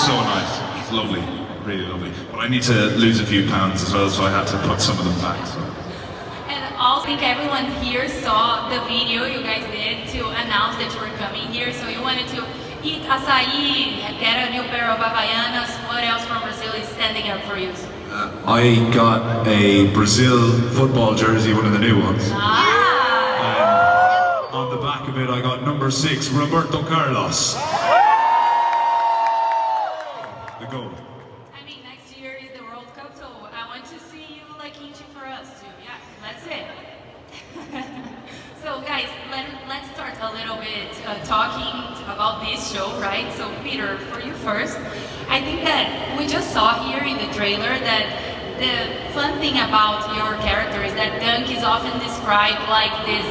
so nice. It's lovely, really lovely. But I need to lose a few pounds as well, so I had to put some of them back. So. And also, I think everyone here saw the video you guys did to announce that you were coming here. So you wanted to eat açaí, get a new pair of Havaianas. What else from Brazil is standing up for you? I got a Brazil football jersey, one of the new ones. On the back of it, I got number 6, Roberto Carlos. The goal. I mean, next year is the World Cup, so I want to see you like eating for us too. Yeah, that's it. So guys, let's start a little bit talking about this show, right? So Peter, for you first. I think that we just saw here in the trailer that the fun thing about your character is that Dunk is often described like this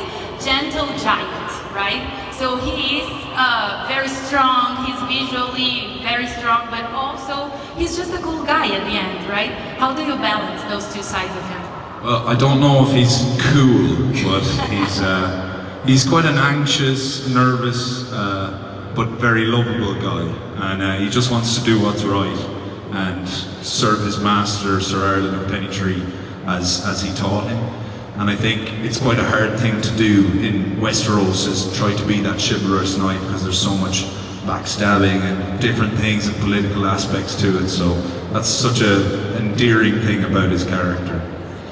gentle giant, right? So he is very strong, he's visually very strong, but also he's just a cool guy at the end, right? How do you balance those two sides of him? Well, I don't know if he's cool, but he's quite an anxious, nervous, but very lovable guy, and he just wants to do what's right and serve his master, Sir Ireland of Pennytree, as he taught him. And I think it's quite a hard thing to do in Westeros, is try to be that chivalrous knight, because there's so much backstabbing and different things and political aspects to it. So that's such an endearing thing about his character.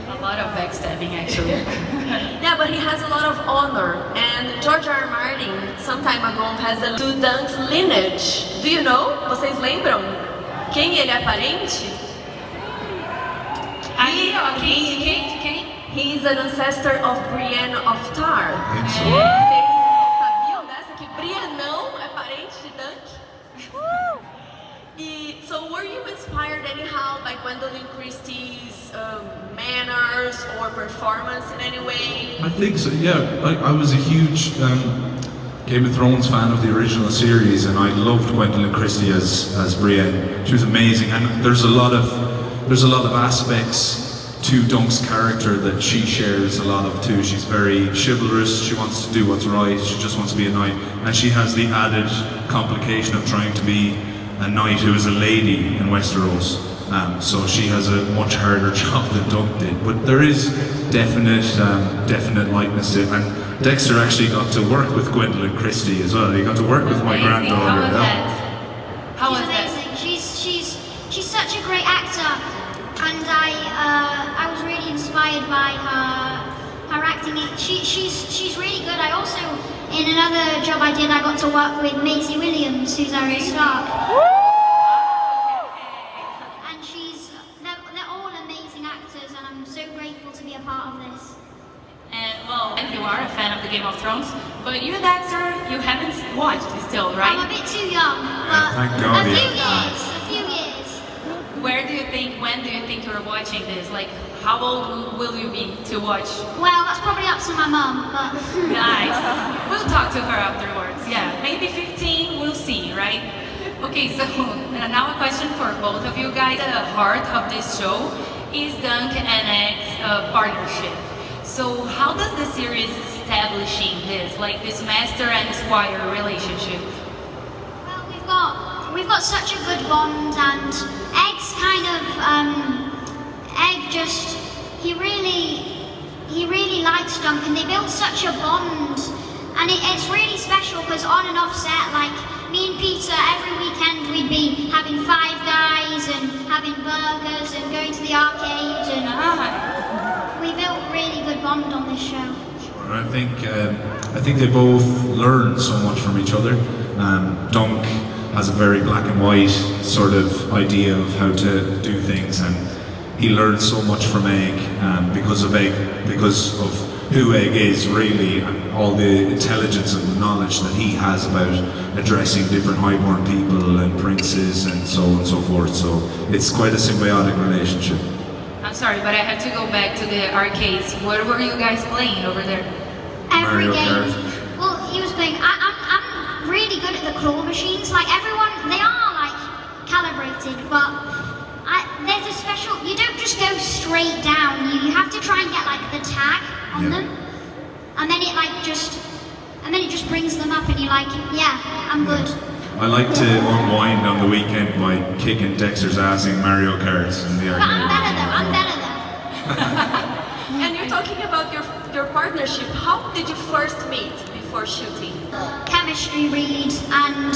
A lot of backstabbing, actually. Yeah, but he has a lot of honor, and George R. R. Martin, some time ago, has a to Dunk's lineage. Do you know? Vocês lembram? Quem ele é parente? Aí, ó, quem? He is an ancestor of Brienne of Tar. Ansell. Vocês sabiam dessa? Que Briennão é parente de Dunk? So were you inspired anyhow by Gwendolyn Christie's manners or performance in any way? I think so, yeah. I was a huge Game of Thrones fan of the original series, and I loved Gwendolyn Christie as Brienne. She was amazing, and there's a lot of aspects to Dunk's character that she shares a lot of too. She's very chivalrous, she wants to do what's right, she just wants to be a knight, and she has the added complication of trying to be a knight who is a lady in Westeros. So she has a much harder job than Dunk did, but there is definite likeness to it. And Dexter actually got to work with Gwendolyn Christie as well. He got to work with my granddaughter. How was that? She's amazing. She's such a great actor, and I was really inspired by her acting. She's really good. I also, in another job I did, I got to work with Maisie Williams, who's Arya Stark. And they're all amazing actors, and I'm so grateful to be a part of this. And well, you are a fan of the Game of Thrones, but you, Dexter, you haven't watched it still, right? I'm a bit too young, but thank God, a few years. When do you think you're watching this? Like, how old will you be to watch? Well, that's probably up to my mum, but... Nice. We'll talk to her afterwards. Yeah, maybe 15, we'll see, right? Okay, so now a question for both of you guys. The heart of this show is Dunk and Ed's partnership. So how does the series establishing this, like this master and squire relationship? Well, we've got such a good bond, and Egg's kind of he really likes Dunk, and they built such a bond, and it's really special because on and off set, like me and Peter, every weekend we'd be having Five Guys and having burgers and going to the arcade, and we built a really good bond on this show. Sure, I think they both learn so much from each other. Dunk has a very black and white sort of idea of how to do things, and he learns so much from Egg because of who Egg is really, and all the intelligence and the knowledge that he has about addressing different highborn people and princes and so on and so forth. So it's quite a symbiotic relationship. I'm sorry, but I have to go back to the arcades. What were you guys playing over there? Every Mario game. Kart. Well, he was playing. I'm really good at the claw machines. Like everyone, they are like calibrated, but there's a special. You don't just go straight down. You have to try and get like the tag on them, and then it just brings them up, and you're like, yeah, I'm good. I like to unwind on the weekend by kicking Dexter's ass in Mario Kart in the But arcade. I'm better though. And you're talking about your partnership. How did you first meet before shooting? Chemistry read and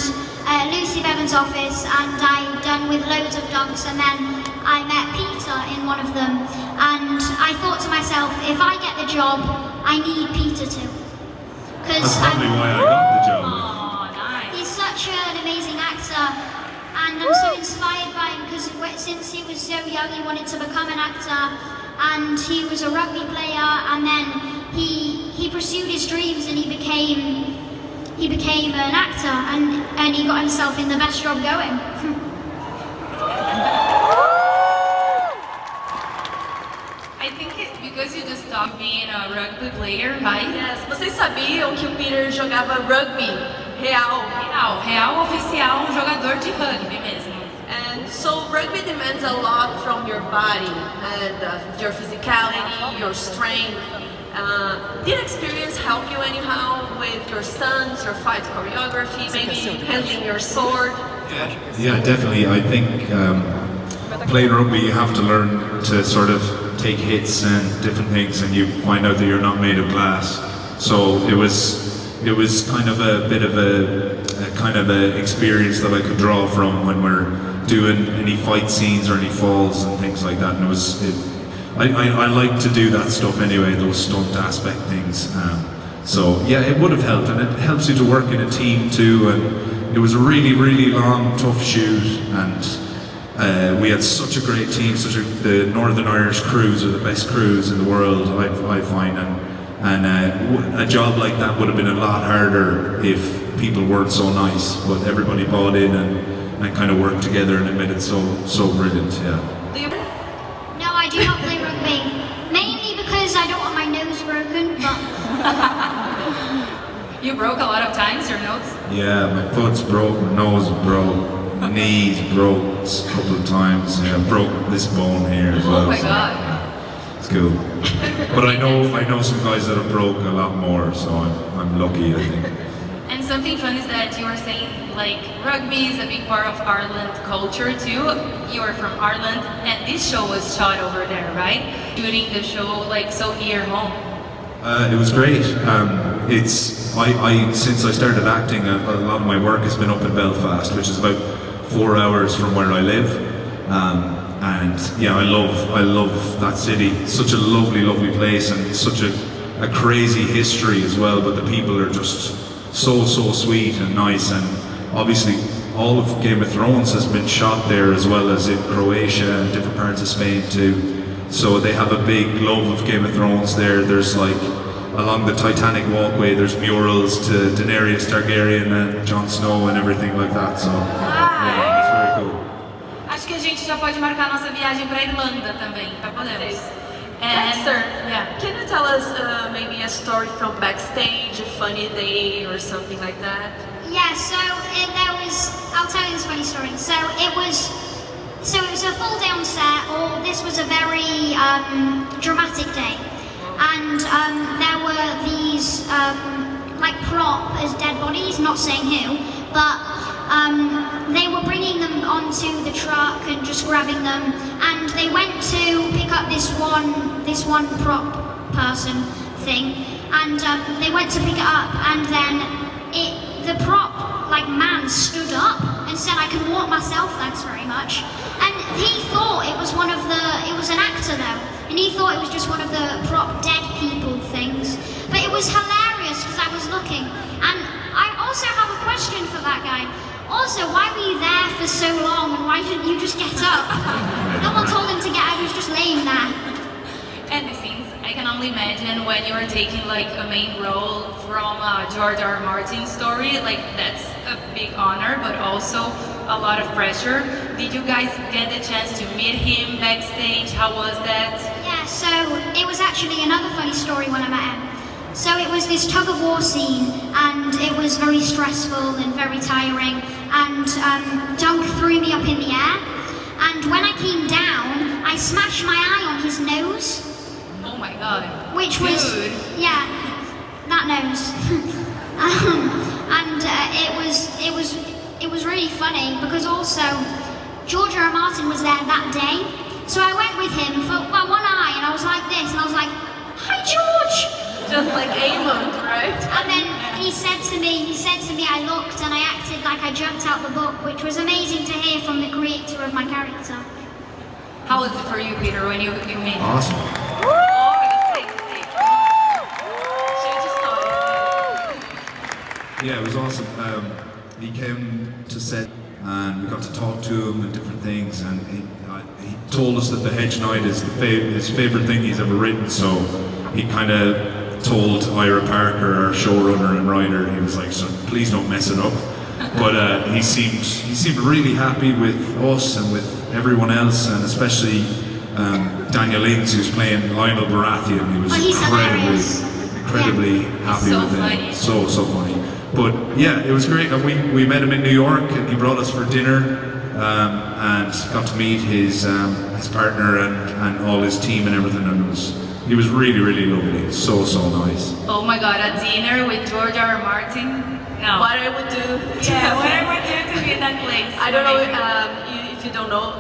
Lucy Bevan's office, and I done with loads of dunks, and then I met Peter in one of them, and I thought to myself, if I get the job, I need Peter too. That's probably why I got the job. Oh, nice. He's such an amazing actor, and I'm so inspired by him because since he was so young he wanted to become an actor, and he was a rugby player, and then he pursued his dreams and he became an actor, and he got himself in the best job going. I think because you just talked being a rugby player, right? Yes. Vocês sabiam que o Peter jogava rugby real? Real oficial, um jogador de rugby mesmo. And so rugby demands a lot from your body and your physicality, your strength. Did experience help you anyhow with your stunts, your fight choreography, maybe handling your sword? Yeah, definitely. I think playing rugby, you have to learn to sort of take hits and different things, and you find out that you're not made of glass. So it was kind of a bit of a kind of a experience that I could draw from when we're doing any fight scenes or any falls and things like that. And I like to do that stuff anyway, those stunt aspect things. So yeah, it would have helped, and it helps you to work in a team too. And it was a really, really long, tough shoot, and we had such a great team. The Northern Irish crews are the best crews in the world, I find, and a job like that would have been a lot harder if people weren't so nice. But everybody bought in and kind of worked together, and it made it so brilliant. Yeah. No, I do not play rugby. Mainly because I don't want my nose broken, but... You broke a lot of times your nose? Yeah, my foot's broke, my nose broke, my knees broke a couple of times. Yeah, I broke this bone here as well. Oh my so god. It's cool. But I know some guys that have broke a lot more, so I'm lucky, I think. And something fun is that you were saying, like, rugby is a big part of Ireland culture too. You are from Ireland, and this show was shot over there, right? Shooting the show, like, so near home. It was great. Since I started acting, a lot of my work has been up in Belfast, which is about 4 hours from where I live. And yeah, I love that city. It's such a lovely, lovely place, and such a crazy history as well. But the people are just so sweet and nice. And obviously, all of Game of Thrones has been shot there, as well as in Croatia and different parts of Spain too. So they have a big love of Game of Thrones there. There's like, along the Titanic walkway, there's murals to Daenerys Targaryen and Jon Snow and everything like that. So yeah, it's very cool. Acho que a gente já pode marcar nossa viagem para Irlanda também, já podemos. Dexter, Yeah. can you tell us maybe a story from Backstage, a funny day or something like that? Yeah, so I'll tell you this funny story. So it was a full day on set. This was a very dramatic day, and there were these like prop as dead bodies, not saying who, but they were bringing them onto the truck and just grabbing them, and they went to pick up this one prop person thing, and they went to pick it up, and then the prop like man stood up and said, "I can walk myself, thanks very much." And he thought it was it was an actor though, and he thought it was just one of the prop dead people things. But it was hilarious because I was looking, and I also have a question for that guy. Also, why were you there for so long, and why didn't you just get up? No one told him to get up, he was just laying there. And the scenes, I can only imagine when you are taking like a main role from George R. R. Martin's story, like that's a big honor, but also a lot of pressure. Did you guys get the chance to meet him backstage? How was that? Yeah, so it was actually another funny story when I met him. So it was this tug of war scene, and it was very stressful and very tiring, and Dunk threw me up in the air, and when I came down, I smashed my eye on his nose. Oh my god. Which was, Dude. yeah, that nose. And it was it was really funny because also George R. R. Martin was there that day. So I went with him for one eye and I was like this and I was like, "Hi George!" Just like Amon, right? And then he said to me, I looked and I acted like I jumped out the book, which was amazing to hear from the creator of my character. How was it for you, Peter, when you made it? Awesome. Yeah, it was awesome. He came to set and we got to talk to him and different things, and he told us that The Hedge Knight is his favourite thing he's ever written, so he kind of told Ira Parker, our showrunner and writer, he was like, "So please don't mess it up." But he seemed really happy with us and with everyone else, and especially Daniel Ings, who's playing Lionel Baratheon. He was incredibly happy so with funny. it. So funny. But yeah, it was great. And we met him in New York, and he brought us for dinner, and got to meet his partner and all his team and everything. And he was really lovely. So nice. Oh my God, a dinner with George R. R. Martin? No. What I would do. Yeah, what I would do to be in that place. I don't know if you don't know,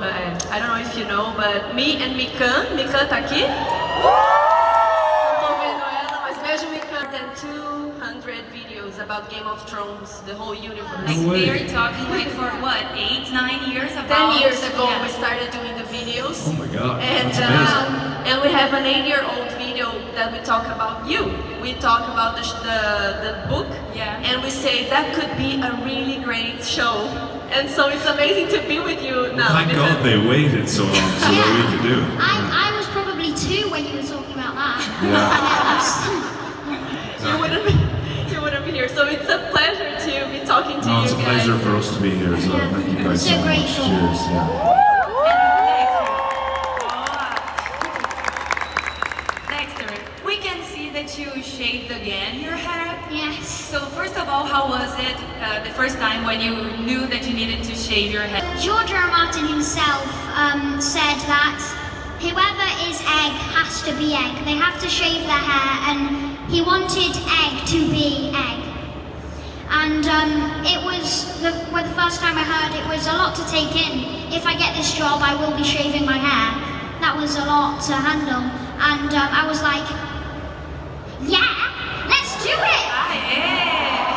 I don't know if you know, but me and Mikan tá aqui? Não tô vendo ela, mas beijo Mikan. Then 200 videos about Game of Thrones, the whole universe. Like No way. they were talking like for what, 8-9 years about 10 years ago yeah. we started doing the videos. Oh my God, And, that's amazing. and we have an 8-year-old video that we talk about you. We talk about the book, Yeah. and we say that could be a really great show. And so it's amazing to be with you now. Thank because- God they waited so long so that we could do it. I was probably 2 when you were talking about that. You wouldn't be here. So it's a pleasure to be talking to No, you it's a guys. pleasure for us to be here as well. Thank you guys So so much. grateful. Cheers. Yeah. Dexter, we can see that you shaved again your head. Yes. So first of all, how was it the first time when you knew that you needed to shave your head? George R. R. Martin himself said that whoever is egg has to be egg. They have to shave their hair, and he wanted egg to be egg. And it was the first time I heard it was a lot to take in. If I get this job, I will be shaving my hair. That was a lot to handle. And I was like, yeah, let's do it! Ah, yeah.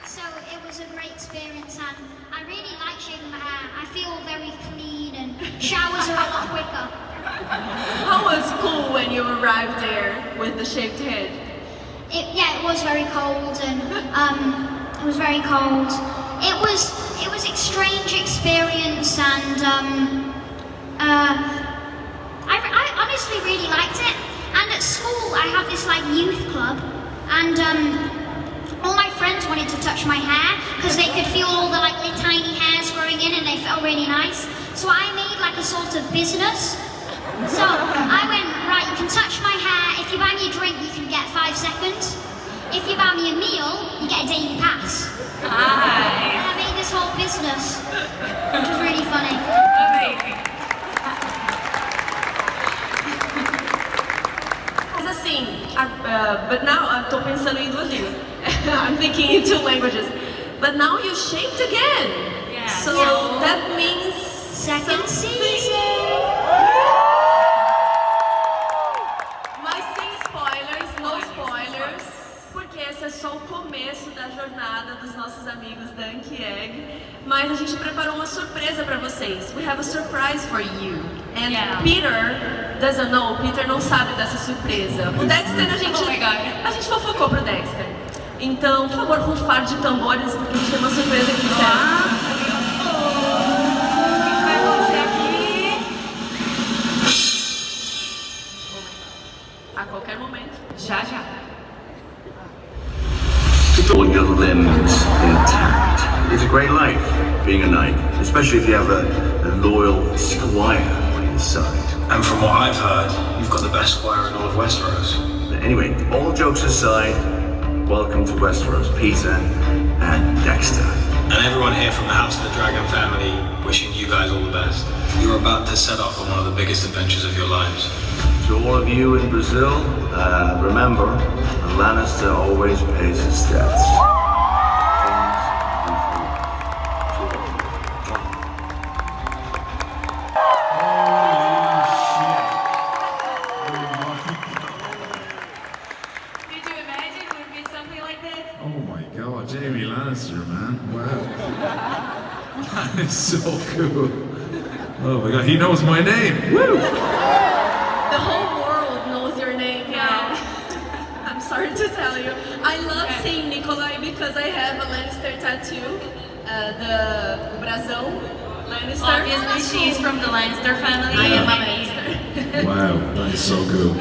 So it was a great experience, and I really like shaving my hair. I feel very clean, and showers are a lot quicker. How was school when you arrived there with the shaved head? It was very cold, and it was very cold. It was a strange experience, and I honestly really liked it. And at school, I have this like youth club, and all my friends wanted to touch my hair because they could feel all the like little tiny hairs growing in, and they felt really nice. So I made like a sort of business. So I went, right, you can touch my hair. If you buy me a drink, you can get 5 seconds. If you buy me a meal, you get a daily pass. And Nice. I made this whole business, which was really funny. Amazing. Mas assim, but now I'm tô pensando em 2 línguas. I'm thinking in 2 languages. But now you shaved again. Yeah. So Yeah. that means Second season. Mas sem spoilers, no spoilers, porque esse é só o começo da jornada dos nossos amigos Dunk e Egg. Mas a gente preparou uma surpresa para vocês. We have a surprise for you. And Yeah. Peter doesn't know, Peter não sabe dessa surpresa. O Dexter Oh my God. a gente fofocou pro Dexter. Então, por favor, rufar de tambores, porque a gente tem uma surpresa aqui. Vai acontecer aqui. A qualquer momento. Já. All your limbs intact. It's a great life, being a knight, especially if you have a loyal squire by your side. And from what I've heard, you've got the best squire in all of Westeros. But anyway, all jokes aside, welcome to Westeros, Peter and Dexter. And everyone here from the House of the Dragon family, wishing you guys all the best. You're about to set off on one of the biggest adventures of your lives. To all of you in Brazil, remember, a Lannister always pays his debts. Lannister, man. Wow. That is so cool. Oh my god, he knows my name. Woo! The whole world knows your name now. I'm sorry to tell you. I love seeing Nikolai because I have a Lannister tattoo. The Brasão Lannister. Obviously, she's from the Lannister family. I am a Lannister. Wow, that is so cool.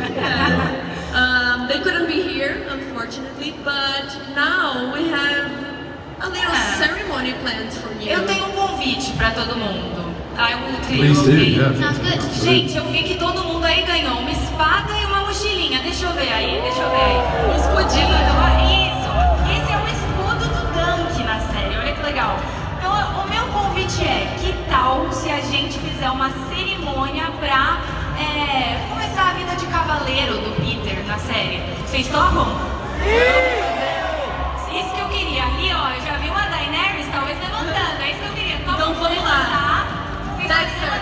They couldn't be here, unfortunately, but now we have a little ceremony planned for you. Eu tenho convite pra todo mundo. I will tell Please do, okay? yeah. Sounds good. Gente, eu vi que todo mundo aí ganhou uma espada e uma mochilinha. Deixa eu ver aí, deixa eu ver aí. Um escudinho. Isso! Esse é o escudo do Dunk na série, olha que legal. Então, o meu convite é, que tal se a gente fizer uma cerimônia pra começar a vida de cavaleiro do Peter na série? Vocês topam? Isso que eu queria. Ali, ó, eu já vi uma Daenerys, talvez levantando. É isso que eu queria. Então vamos lá. Dexter,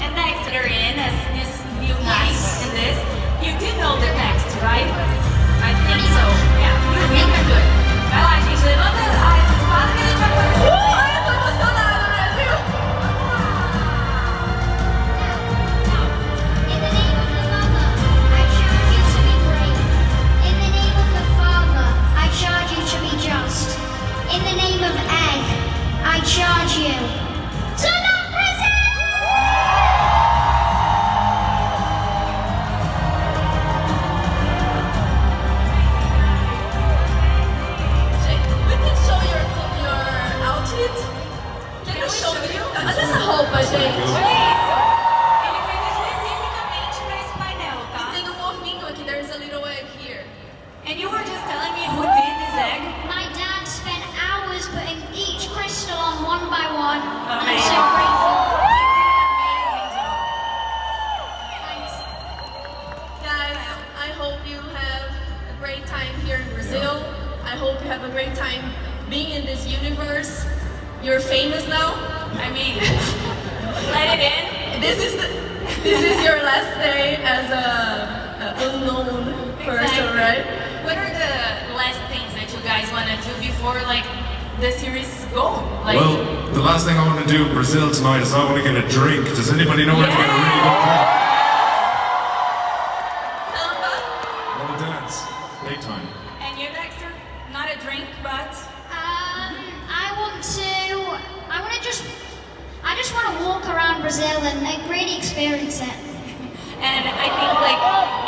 And Dexter in as this new knight in this. You do know the text, right? I think so. Yeah, you think you're good. Vai lá, gente, levanta essa espada que a gente vai fazer. Ai, eu tô emocionada, né, viu? In the name of the Mother, I charge you to be brave. In the name of the Father, I charge you to be just. In the name of Egg, I charge you to not present! We can show your outfit. Can you show me? Olha essa roupa, gente. Olha isso! Ele fez especificamente pra esse painel, E tá? tem um ovinho aqui. There's a little egg here. And you were just telling me who did this egg? My dad spent hours putting each crystal on one by one. And I'm Amazing. so grateful. Thanks. Guys, I hope you have a great time here in Brazil. I hope you have a great time being in this universe. You're famous now. I mean, let it in. This is your last day as a unknown person, Exactly. right? What are the last things that you guys want to do before like the series go? Like, Well, the last thing I want to do in Brazil tonight is I want to get a drink. Does anybody know where to get a really good drink? Samba. I want to dance. Big time. and you, Dexter? Not a drink, but I just want to walk around Brazil and like really experience it. and I think like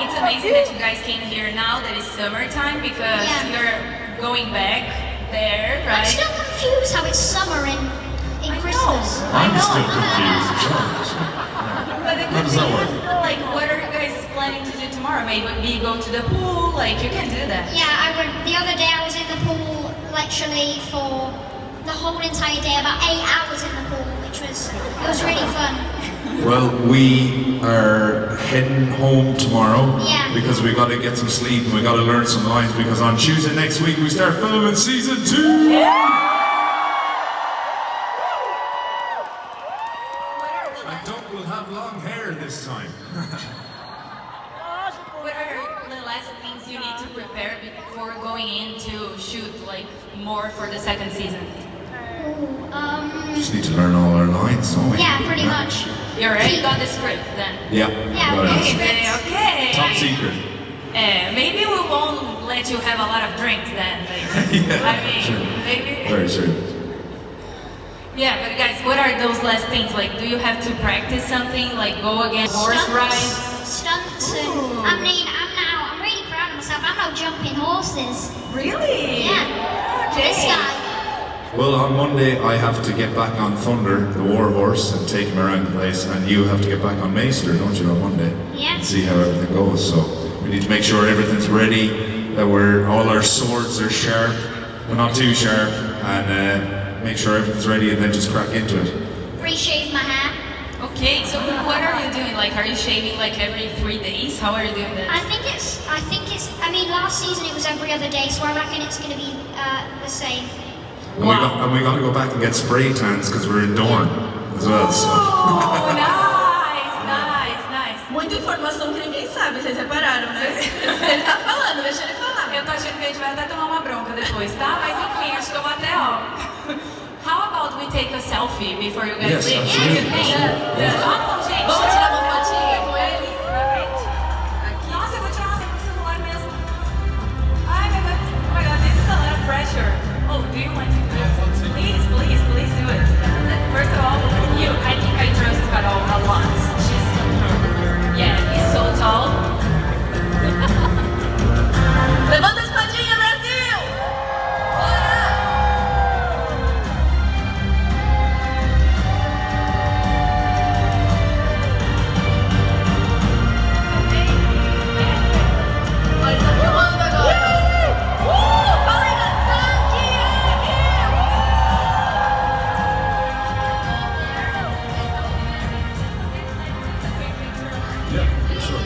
it's amazing that you guys came here now that it's summertime because Yeah. you're going back there, right? I'm still confused how it's summer in I know. Christmas. I I'm know. still confused. But the How good does that thing work? is, like, what are you guys planning to do tomorrow? Maybe go to the pool. Like, you can do that. Yeah, the other day I was in the pool literally for the whole entire day, about 8 hours in the pool, it was really fun. Well, we are heading home tomorrow Yeah. because we got to get some sleep and we got to learn some lines because on Tuesday next week we start filming season 2. And Dunk will have long hair this time. What are the last things you need to prepare before going in to shoot, like, more for the second season? Just need to learn all our lines, don't we? Yeah, pretty much. You already got the script then? Yeah. Yeah, got it. Okay, okay. Top secret. Maybe we won't let you have a lot of drinks then. Like, Yeah, I mean, sure. maybe. Very true. Yeah, but guys, what are those last things? Like, do you have to practice something? Like, go against horse rides? Stunts and Ooh. I'm really proud of myself. I'm not jumping horses. Really? Yeah. Okay. This guy. Well, on Monday I have to get back on Thunder, the war horse, and take him around the place, and you have to get back on Maester, don't you, on Monday? Yeah. And see how everything goes. So we need to make sure everything's ready, that all our swords are sharp, but not too sharp, and make sure everything's ready, and then just crack into it. Reshave my hair. Okay, so what are you doing? Like, are you shaving like every 3 days? How are you doing that? I think it's, last season it was every other day, so I reckon it's going to be the same. And we got to go back and get spray tans because we're in Dorne as well. So. Oh, nice. Muita informação que ninguém sabe, vocês repararam, né? Ele tá falando, deixa ele falar. Eu tô achando que a gente vai até tomar uma bronca depois, tá? Mas enfim, acho que eu vou até, ó. How about we take a selfie before you guys leave? Absolutely. Vamos, gente. Vamos tirar uma fotinha com eles? Na frente. Nossa, eu vou tirar uma com o celular mesmo. Ai, meu Deus. Oh my God, this is a lot of pressure. Oh, do you want to do it? Please do it. First of all, I think I trust Carol a lot. He's so tall. Levanta a espadinha, Brasil! Bora! Olha, tá filmando agora. Portraying Dunk! Yeah, for sure.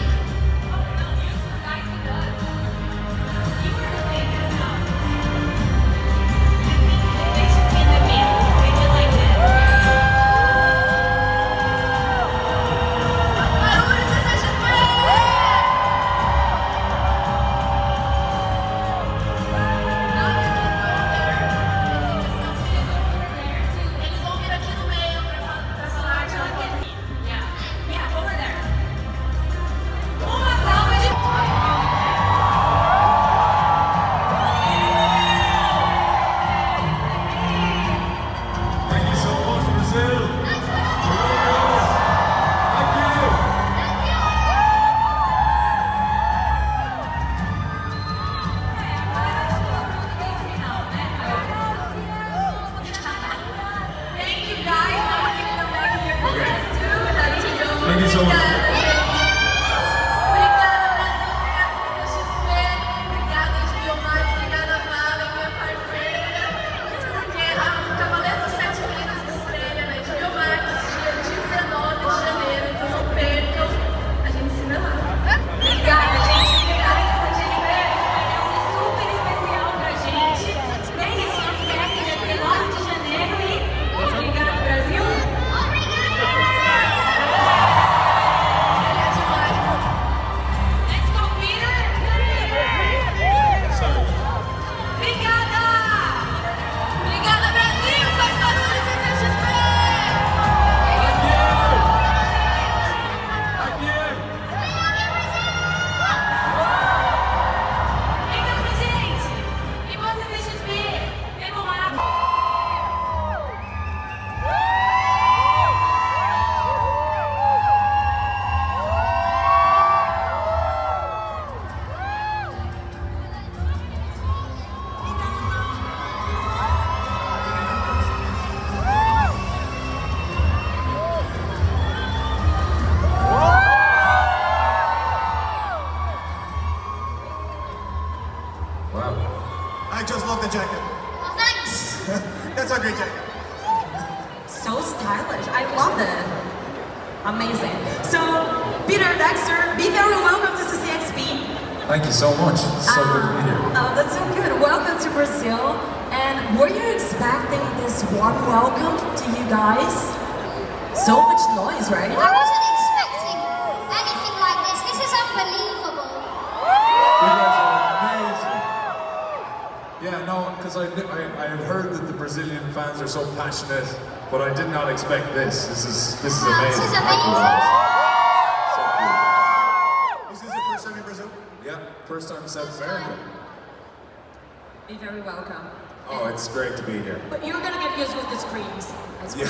Barulho, CCXP! Eles vão vir aqui no meio pra falar de ela. Yeah, over there. Uma salva de... Thank you so much, Brazil. Thank you. Thank you guys. Now we can come back here. Okay. Let's do that. Thank you so much. Obrigada, Brasil. Obrigada, CCXP. Obrigada, HBO Max. Obrigada, Valen, minha parceira. Porque o Cavaleiro dos Sete Reinos estreia na HBO Max dia 19 de janeiro. Então não percam. A gente se vê lá. Obrigada, gente. Obrigada, CCXP. Vai ser super especial pra gente. É isso, não esquece, dia 19 de janeiro e... Obrigada, Brasil. Let's go, Peter. Obrigada. Obrigada, Brasil. Faz barulho, CCXP. Obrigada, gente. E você, CXP? Vamos lá. Wow. I just love the jacket. Well, thanks. That's a great jacket. So stylish. I love it. Amazing. So, Peter, Dexter, be very welcome to CCXP. Thank you so much. It's so good to be here. Oh, that's so good. Welcome to Brazil. And were you expecting this warm welcome to you guys? So much noise, right? I wasn't expecting anything like this. This is unbelievable. You guys are amazing. Yeah, no, because I had heard that the Brazilian fans are so passionate, but I did not expect this. This is amazing. This is amazing. So cool. Is this your first time in Brazil? Yeah, first time in South America. Be very welcome. Oh, it's great to be here. But you're gonna get used with the screams. Yeah,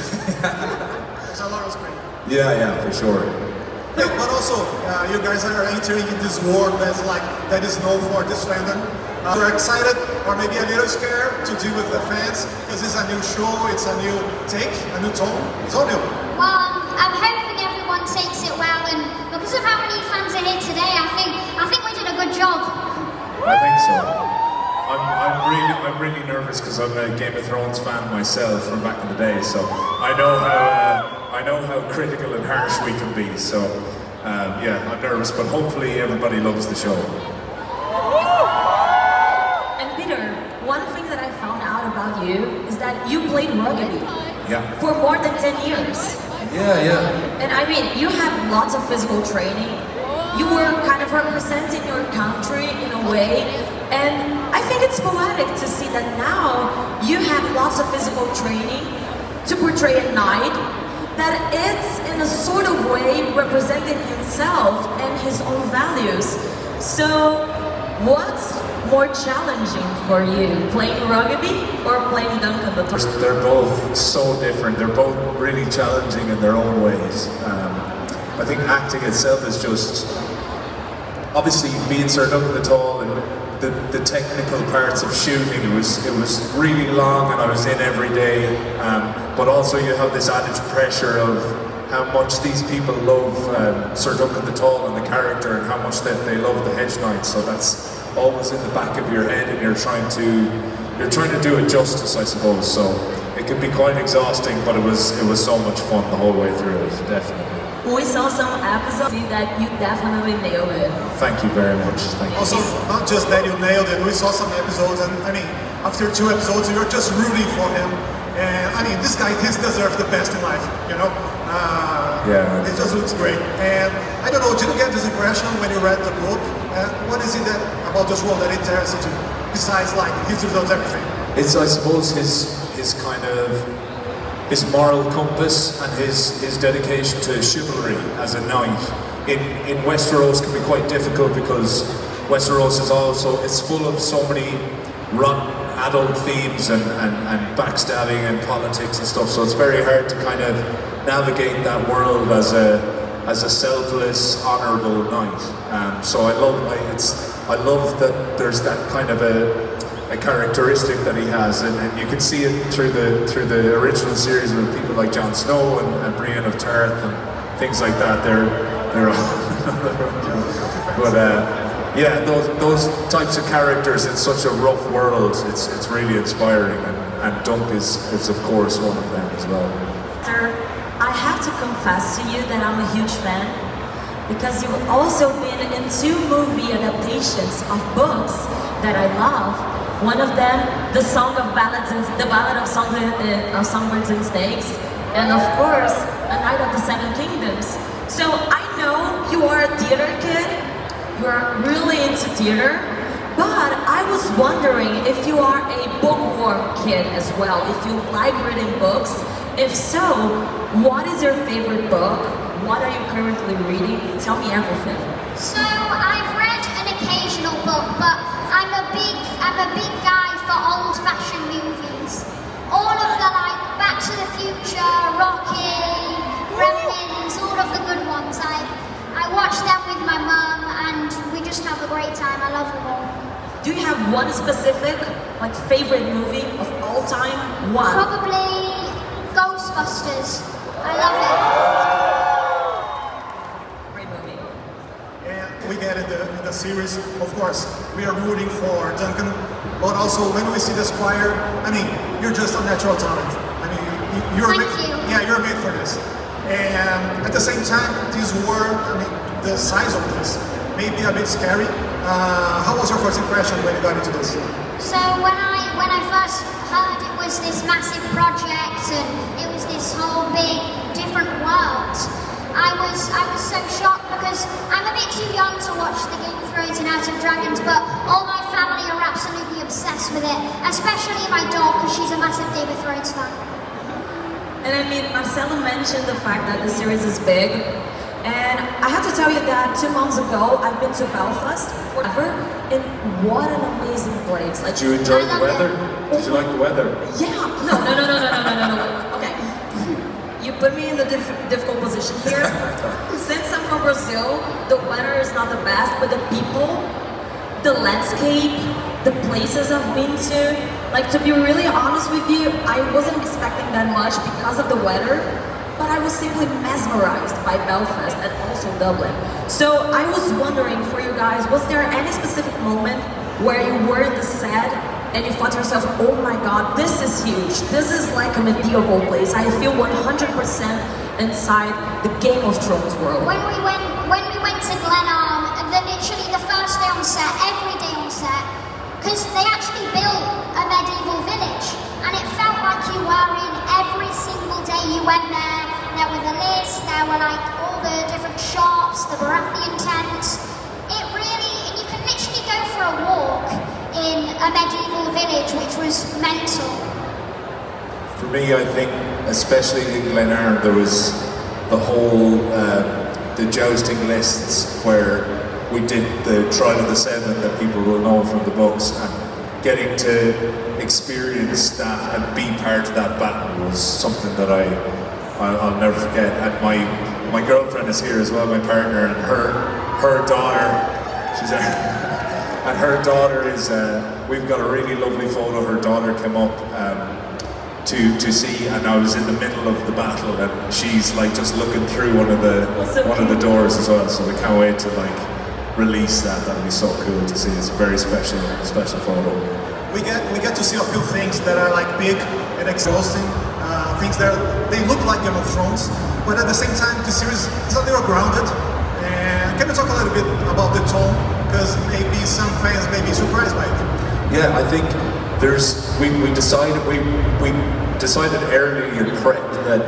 There's a lot of screen. yeah, for sure. Yeah, but also, you guys are entering in this world that is known for this fandom. You're excited or maybe a little scared to deal with the fans because it's a new show, it's a new take, a new tone. It's all new. Well, I'm hoping everyone takes it well, and because of how many fans are here today, I think we did a good job. I think so. I'm really nervous because I'm a Game of Thrones fan myself from back in the day, so I know how critical and harsh we can be. So yeah, I'm nervous, but hopefully everybody loves the show. And Peter, one thing that I found out about you is that you played rugby Yeah. for more than 10 years. Yeah. And I mean, you have lots of physical training. You were kind of representing your country in a way. And I think it's poetic to see that now you have lots of physical training to portray a knight that it's in a sort of way representing himself and his own values. So what's more challenging for you, playing rugby or playing dunk on the tour? They're both so different. They're both really challenging in their own ways. I think acting itself is just obviously being Sir Dunk on the Tall and the technical parts of shooting. It was really long, and I was in every day. But also you have this added pressure of how much these people love Sir Dunk on the Tall and the character, and how much that they love the Hedge Knights. So that's always in the back of your head, and you're trying to do it justice, I suppose. So it can be quite exhausting, but it was so much fun the whole way through it, definitely. We saw some episodes that you definitely nailed it. Thank you very much. Thank you. Also, not just that you nailed it, we saw some episodes, and I mean, after 2 episodes, you're just rooting for him. And I mean, this guy deserves the best in life, you know? Yeah. It just looks great. And I don't know, did you get this impression when you read the book? What is it about this world that interests you, besides like he deserves everything? It's, I suppose, his kind of his moral compass and his dedication to chivalry as a knight. In Westeros can be quite difficult because Westeros is also, it's full of so many rotten adult themes and backstabbing and politics and stuff, so it's very hard to kind of navigate that world as a selfless, honourable knight. So I love that there's that kind of a characteristic that he has, and you can see it through the original series with people like Jon Snow and Brienne of Tarth and things like that. They're but yeah, those types of characters in such a rough world, it's really inspiring, and Dunk is of course one of them as well. Sir, I have to confess to you that I'm a huge fan, because you've also been in 2 movie adaptations of books that I love. One of them, the Ballad of Songbirds and Snakes, and of course, A Night of the Seven Kingdoms. So I know you are a theater kid, you're really into theater, but I was wondering if you are a bookworm kid as well, if you like reading books. If so, what is your favorite book? What are you currently reading? Tell me everything. So I've read an occasional book, but I'm a big guy for old-fashioned movies. All of the Back to the Future, Rocky, Gremlins, all of the good ones. I watch them with my mum, and we just have a great time. I love them all. Do you have one specific, favorite movie of all time? One. Probably Ghostbusters. I love it. Great movie. And we get in the series, of course, we are rooting for Duncan, but also when we see the Squire, I mean, you're just a natural talent. I mean, you're made for this. And at the same time, this world, I mean, the size of this may be a bit scary. How was your first impression when you got into this? So when I first heard it was this massive project and it was this whole big different world, I was so shocked because I'm a bit too young to watch the Game of Thrones and House of Dragons, but all my family are absolutely obsessed with it, especially my dog because she's a massive Game of Thrones fan. And I mean, Marcelo mentioned the fact that the series is big, and I have to tell you that 2 months ago I've been to Belfast forever, and what an amazing place! Did you enjoy the weather? Did you like the weather? Yeah. No. Okay. You put me in a difficult position here. Since I'm from Brazil, the weather is not the best, but the people, the landscape, the places I've been to. To be really honest with you, I wasn't expecting that much because of the weather, but I was simply mesmerized by Belfast and also Dublin. So I was wondering for you guys, was there any specific moment where you were in the set and you thought to yourself, oh my god, this is huge, this is like a medieval place, I feel 100% inside the Game of Thrones world? When we went to Glenarm, literally the first day on set, every day on set, because they actually built a medieval village, and it felt like you were in every single day you went there. There were the lists, there were all the different shops, the Baratheon tents. It really, and you can literally go for a walk a medieval village, which was mental. For me, I think, especially in Glenarm, there was the whole, the jousting lists where we did the Trial of the Seven that people will know from the books, and getting to experience that and be part of that battle was something that I'll never forget. And my girlfriend is here as well, my partner, and her daughter, she's and her daughter is, we've got a really lovely photo. Her daughter came up to see, and I was in the middle of the battle, and she's like just looking through one of the doors as well. So we can't wait to like release that. That'll be so cool to see. It's a very special photo. We get to see a few things that are like big and exhausting, things that they look like Game of Thrones, but at the same time the series is a little grounded. And can you talk a little bit about the tone? Because maybe some fans may be surprised by it. Yeah, I think we decided early in prep that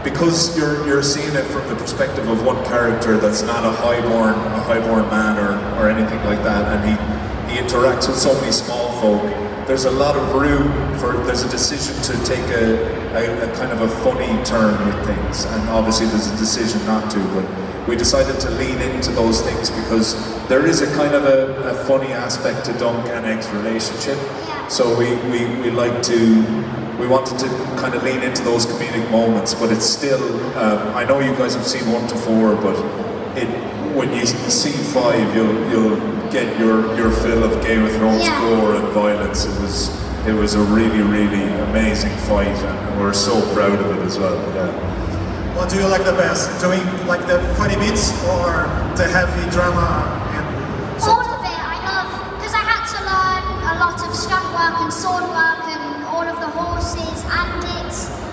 because you're seeing it from the perspective of one character that's not a highborn man or anything like that, and he interacts with so many small folk, there's a lot of room there's a decision to take a kind of a funny turn with things, and obviously there's a decision not to, but we decided to lean into those things because there is a kind of a funny aspect to Dunk and Egg's relationship. So we wanted to kind of lean into those comedic moments, but it's still, I know you guys have seen 1 to 4, but when you see 5, you'll get your fill of Game of Thrones gore and violence. It was a really, really amazing fight, and we're so proud of it as well. Yeah. What do you like the best? Doing like the funny bits or the heavy drama? All of it I love, because I had to learn a lot of stunt work and sword work and all of the horses, and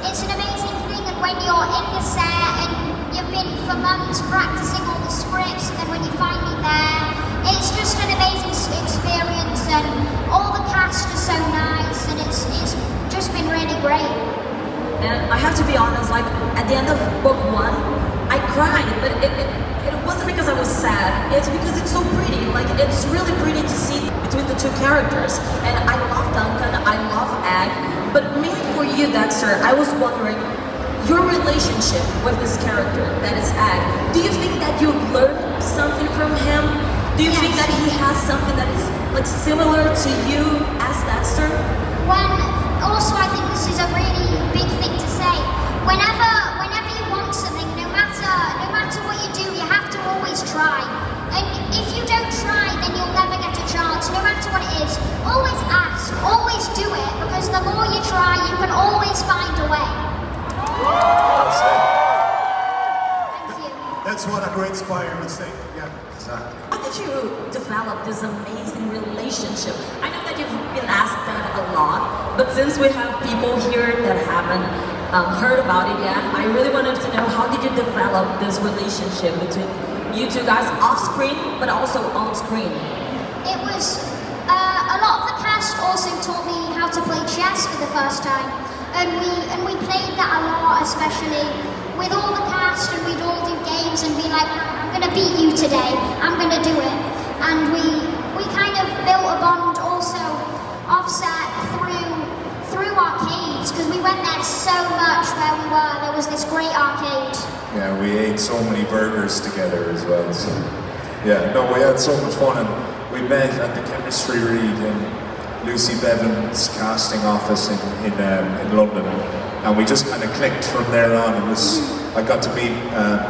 it's an amazing thing. And when you're in the set and you've been for months practicing all the scripts, and then when you're finally there, it's just an amazing experience, and all the cast are so nice, and it's just been really great. And I have to be honest, like at the end of book 1, I cried, but it wasn't because I was sad, it's because it's so pretty. Like, it's really pretty to see between the two characters. And I love Duncan, I love Egg, but mainly for you, Dexter, I was wondering, your relationship with this character, that is Egg, do you think that you've learned something from him? Do you think that he has something that is like similar to you as Dexter? Also, I think this is a really big thing to say. Whenever you want something, no matter what you do, you have to always try. And if you don't try, then you'll never get a chance. No matter what it is, always ask, always do it, because the more you try, you can always find a way. Thank you. That's what a great squire would say. Yeah, exactly. How did you develop this amazing relationship? I know that you've been asked that a lot, but since we have people here that haven't heard about it yet, I really wanted to know, how did you develop this relationship between you two guys off screen, but also on screen? It was, a lot of the cast also taught me how to play chess for the first time, and we played that a lot, especially with all the cast, and we'd all do games and be like, I'm gonna beat you today, I'm gonna do it. And we kind of built a bond also offset through arcades, because we went there so much where we were. There was this great arcade. Yeah, we ate so many burgers together as well. So yeah, no, we had so much fun, and we met at the chemistry read in Lucy Bevan's casting office in London, and we just kind of clicked from there on. I got to meet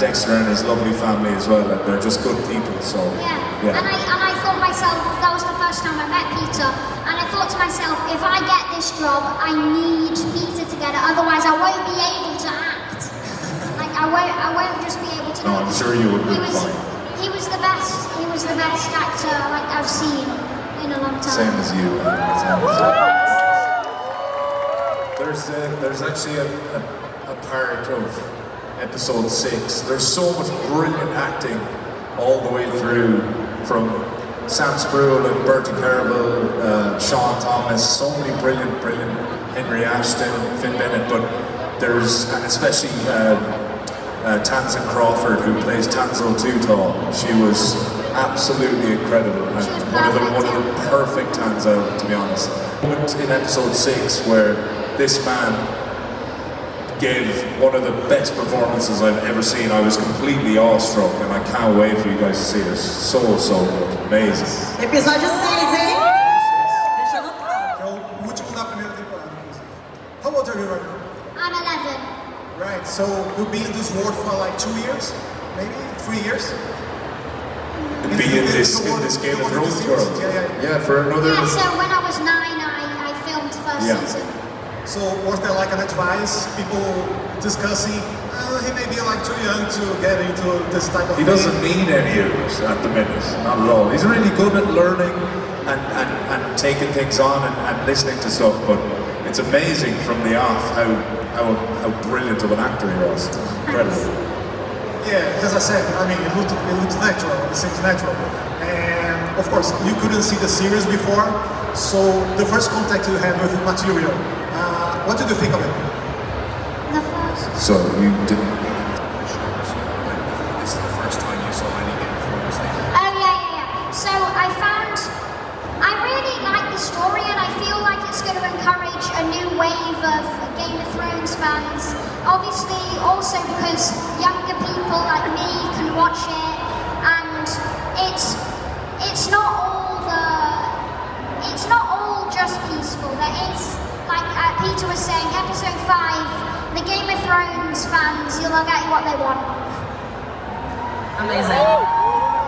Dexter and his lovely family as well, and they're just good people. So yeah. And I thought myself, that was the first time I met Peter, and I thought to myself, if I get this job, I need Peter to get it, otherwise I won't be able to act. Like, I won't just be able to. No, I'm sure you would be fine. He was the best actor like I've seen in a long time. Same as you, man. There's actually a part of episode 6. There's so much brilliant acting all the way through, from Sam Spruill and Bertie Carvel, Sean Thomas, so many brilliant Henry Ashton, Finn Bennett, but and especially Tamsin Crawford, who plays Tansel Too Tall. She was absolutely incredible, and one of the perfect Ansell, to be honest. Moment in episode 6 where this man gave one of the best performances I've ever seen. I was completely awestruck, and I can't wait for you guys to see it. So good, amazing. Episódio 6, hein? Deixa anotado. É o último da primeira temporada. How old are you right now? I'm 11. Right, so you've been in this world for like 2 years, maybe 3 years. Be in this Game of Thrones world. Yeah, for another. Yeah, so when I was 9, I filmed the first season. So was there like an advice, people discussing, he may be like too young to get into this type of He thing? doesn't need any of it at the minute, not at all. He's really good at learning and taking things on and listening to stuff, but it's amazing from the off how brilliant of an actor he was. Incredible. Yeah, as I said, I mean, it looks natural, it seems natural. And of course, you couldn't see the series before, so the first contact you had with the material, what did you think of it? The first. So you didn't. This is the first time you saw any Game of Thrones thing? Oh yeah. So I really like the story, and I feel like it's going to encourage a new wave of Game of Thrones fans. Obviously, also because younger people like me can watch it, and it's not all just peaceful. There is, like Peter was saying, episode 5, the Game of Thrones fans, you'll get what they want. Amazing.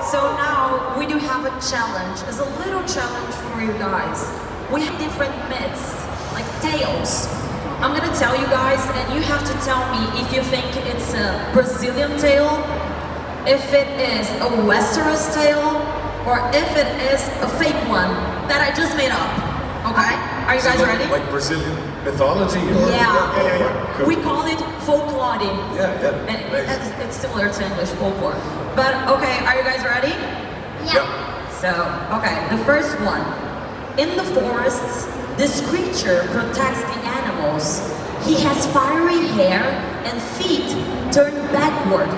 So now we do have a challenge. It's a little challenge for you guys. We have different myths, like tales. I'm gonna tell you guys, and you have to tell me if you think it's a Brazilian tale, if it is a Westeros tale, or if it is a fake one that I just made up. Okay? Are you guys ready? Like Brazilian mythology? Or? Yeah. Cool. We call it Folklore. Yeah. And it's similar to English folklore. But okay, are you guys ready? Yeah. So, okay, the first one. In the forests, this creature protects the animals. He has fiery hair and feet turned backward.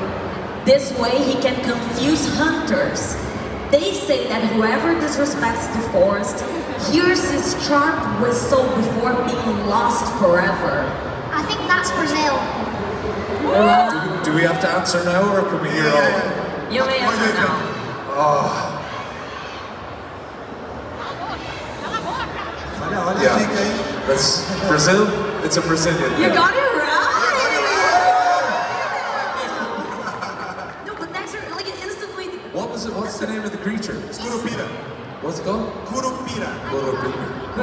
This way he can confuse hunters. They say that whoever disrespects the forest hears his sharp whistle before being lost forever. I think that's Brazil. Do we have to answer now, or can we hear all? You may answer now. Yeah. That's Brazil. It's a Brazilian. You got it right! No, but Dexter, like instantly. What was it? What's the name of the creature? Curupira. What's it called? Curupira. Could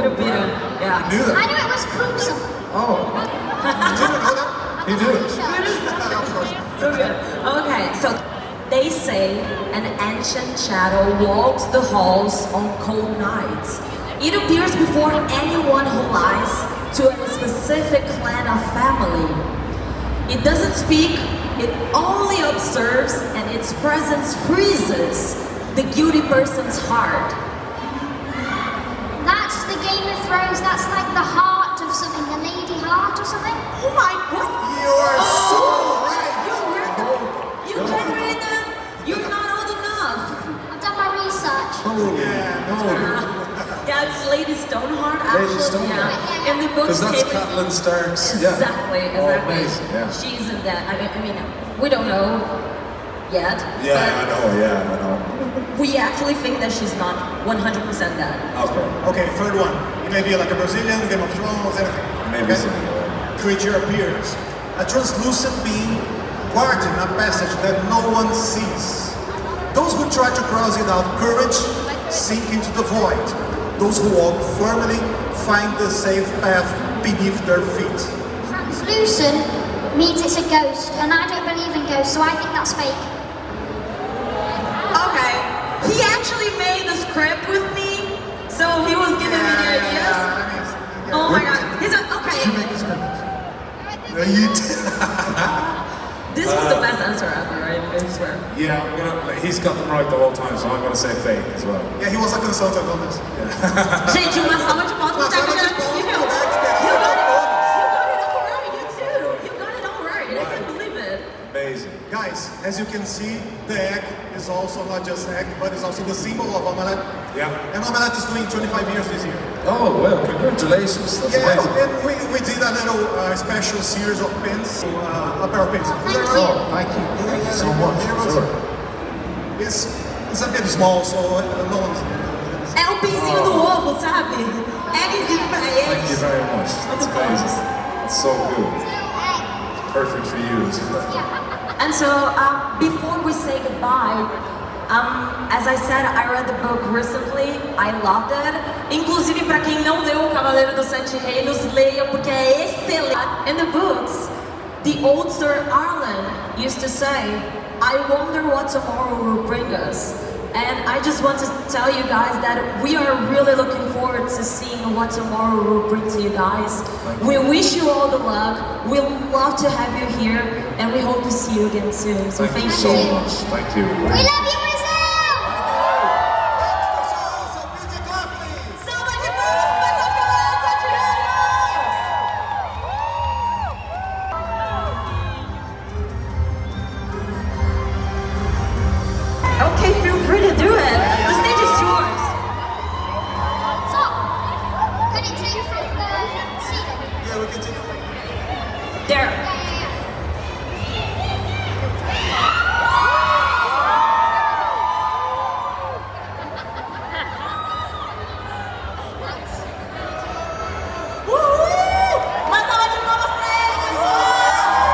have been. Yeah. You knew that? I knew it was Cruiser. Oh. Did you know that? He did. So good. Okay, so they say an ancient shadow walks the halls on cold nights. It appears before anyone who lies to a specific clan or family. It doesn't speak, it only observes, and its presence freezes the guilty person's heart. That's the Game of Thrones. That's like the heart of something, the Lady Heart or something. Oh my, what? You are so right! You read them? You can read them? You're not old enough. I've done my research. Yeah, it's Lady Stoneheart, actually. Lady Stoneheart. Yeah. In the books, Because that's Caitlin- Catelyn Stark's. Exactly. Oh, amazing, yeah. She's in that. I mean, we don't know yet. Yeah, I know. We actually think that she's not 100% dead. Okay, third one. It may be like a Brazilian, Game of Thrones, anything. Maybe so. Creature appears. A translucent being guarding a passage that no one sees. Those who try to cross it without courage sink into the void. Those who walk firmly find the safe path beneath their feet. Translucent means it's a ghost, and I don't believe in ghosts, so I think that's fake. Okay. He actually made the script with me, so he was giving me the ideas. Oh my god. He's like, okay. You did. This was the best answer ever, right? I swear. Yeah, he's got them right the whole time, so I'm going to say fake as well. Yeah, he was a consultant on this. Gente, uma salva de palmas pro Dexter, não é possível. You got it all right, you too. You got it all right. I can't believe it. Amazing. Guys, as you can see, the egg is also not just egg, but it's also the symbol of omelette. Yeah. And omelette is doing 25 years this year. Oh, well, congratulations. That's Yes, amazing. and we did a little special series of pins, a pair of pins. Oh, thank you. Thank you so much. Sure. It's a bit small, so no one's... É o pinzinho do ovo, sabe? Eggzinho pra Thank you eles. very much. That's amazing. It's so good. Perfect for you. And so, before we say goodbye, as I said, I read the book recently. I loved it. Inclusive, para quem não leu O Cavaleiro dos Sete Reinos, leia porque é excelente. In the books, the old Sir Arlen used to say, "I wonder what tomorrow will bring us." And I just want to tell you guys that we are really looking forward to seeing what tomorrow will bring to you guys. We wish you all the luck. We love to have you here, and we hope to see you again soon. So Thank you so much. Thank you. We love you, Brazil! Salva de palmas para essa criança de Reinos! Okay, feel free to do it. The stage is yours. So, could it take from the seating? Yeah, we can take There. Uma salva de palmas pra eles, pessoal!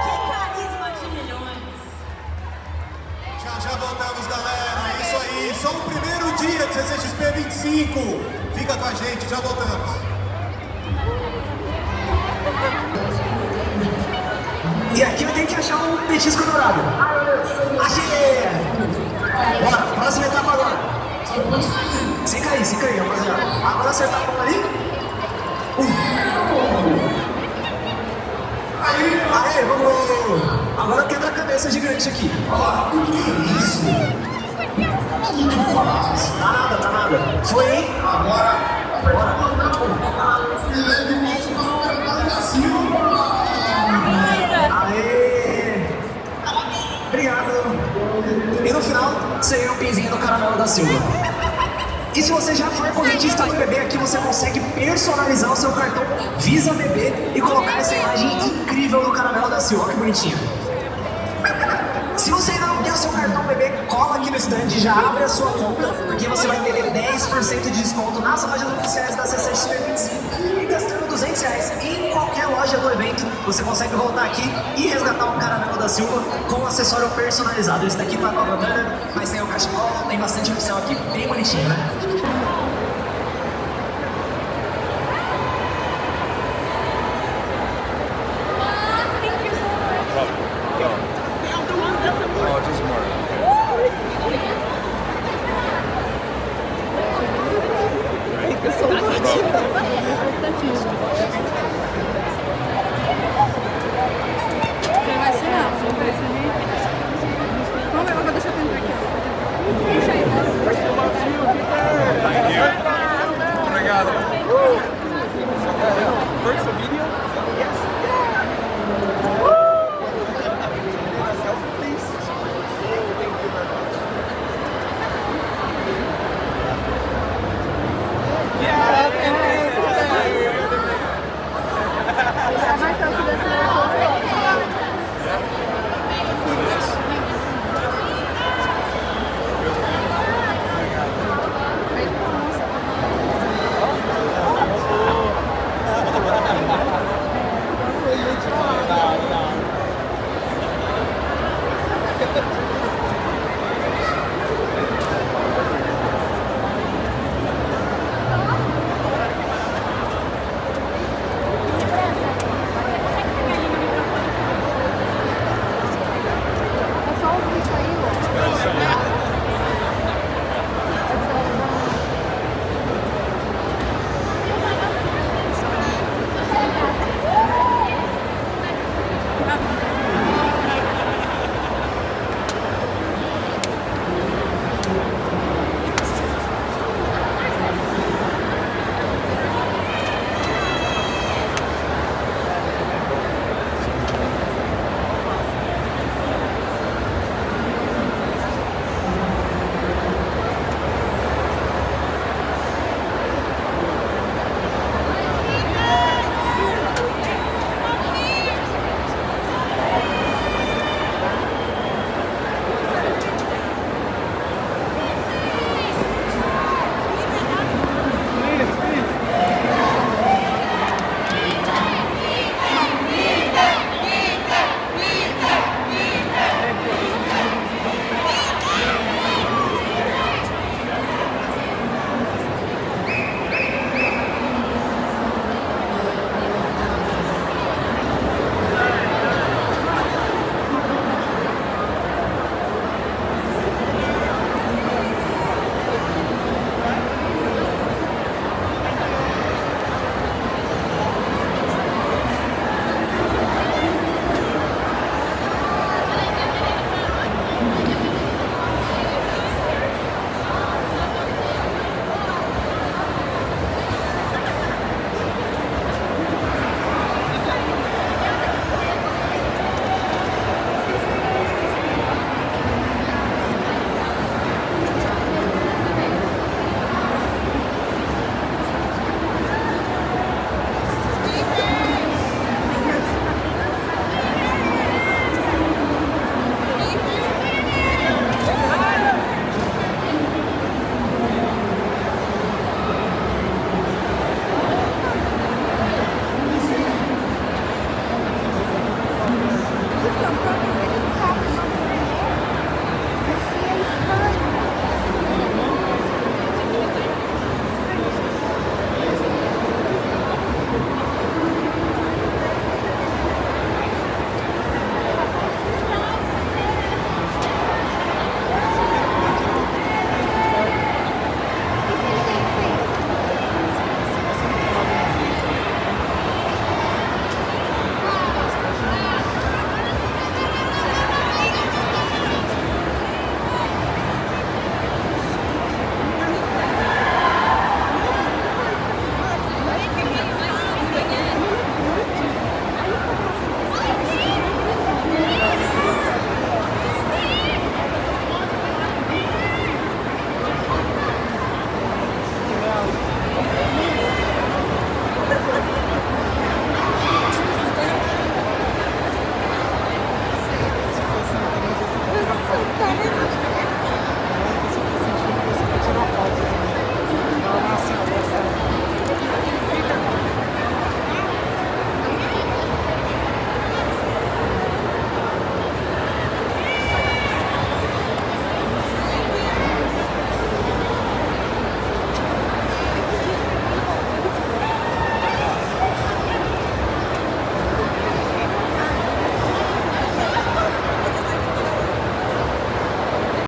Que carisma de milhões! Já voltamos, galera. É isso aí. Só o primeiro dia de CCXP 25. Fica com a gente, já voltamos. E aqui eu tenho que achar um petisco dourado. Achei! Bora, próxima etapa agora. Fica aí, rapaziada. Agora acertar a bola ali. Aê, vamos! Agora quebra a cabeça gigante aqui. Isso. Tá nada. Foi, hein? Bora. Aê! Obrigado! E no final, você ganha um pinzinho do Caramelo da Silva. E se você já for correntista do bebê, aqui você consegue personalizar o seu cartão Visa Bebê e colocar essa imagem incrível do Caramelo da Silva. Olha que bonitinho. Se você ainda não tem o seu cartão bebê, cola aqui no stand, já abre a sua conta, porque você vai ter 10% de desconto nas lojas oficiais da CCXP 25. E gastando R$200 em qualquer loja do evento, você consegue voltar aqui e resgatar um Caramelo da Silva com um acessório personalizado. Esse daqui tá com a bandana, mas tem o cachecol, tem bastante opção aqui, bem bonitinho, né?